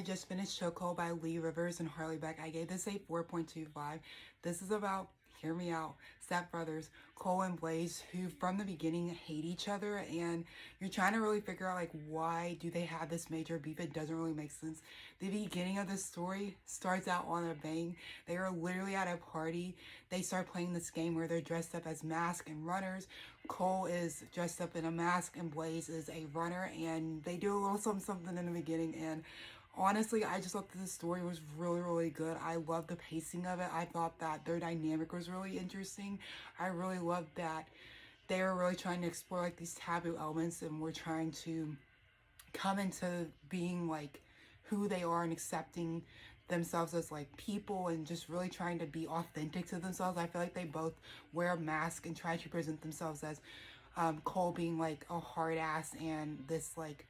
I just finished Chokehold by Lee Rivers and Harley Beck. I gave this a 4.25. This is about, hear me out, stepbrothers, Cole and Blaze, who from the beginning hate each other, and you're trying to really figure out, like, why do they have this major beef? It doesn't really make sense. The beginning of the story starts out on a bang. They are literally at a party. They start playing this game where they're dressed up as masks and runners. Cole is dressed up in a mask and Blaze is a runner, and they do a little something in the beginning, and honestly, I just thought that the story was really good. I loved the pacing of it. I thought that their dynamic was really interesting. I really loved that they were really trying to explore like these taboo elements, and we're trying to come into being like who they are and accepting themselves as like people, and just really trying to be authentic to themselves. I feel like they both wear a mask and try to present themselves as Cole being like a hard ass and this like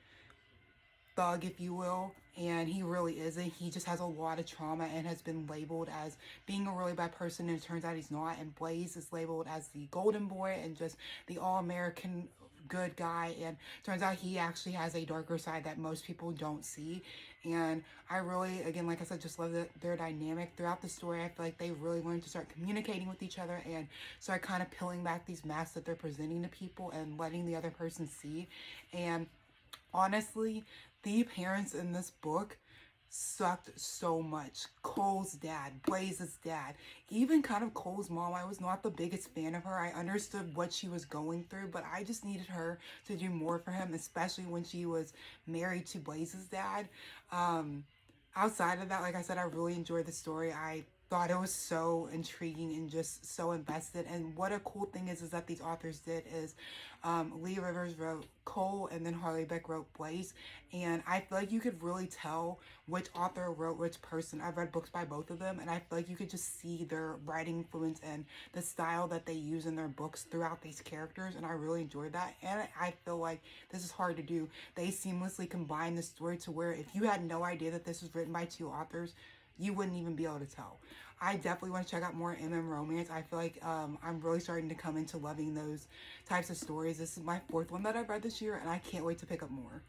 thug, if you will, and he really isn't. He just has a lot of trauma and has been labeled as being a really bad person, and it turns out he's not. And Blaze is labeled as the golden boy and just the all-American good guy, and turns out he actually has a darker side that most people don't see. And I really, again, like I said, just love their dynamic throughout the story. I feel like they really learned to start communicating with each other and start kind of peeling back these masks that they're presenting to people and letting the other person see. And honestly, the parents in this book sucked so much. Cole's dad, Blaze's dad, even kind of Cole's mom. I was not the biggest fan of her. I understood what she was going through, but I just needed her to do more for him, especially when she was married to Blaze's dad. Outside of that, like I said, I really enjoyed the story. I thought it was so intriguing and just so invested. And what a cool thing is that these authors did is Lee Rivers wrote Cole and then Harley Beck wrote Blaze, and I feel like you could really tell which author wrote which person. I've read books by both of them, and I feel like you could just see their writing influence and the style that they use in their books throughout these characters, and I really enjoyed that. And I feel like this is hard to do. They seamlessly combine the story to where if you had no idea that this was written by two authors, you wouldn't even be able to tell. I definitely want to check out more romance. I feel like I'm really starting to come into loving those types of stories. This is my fourth one that I've read this year, and I can't wait to pick up more.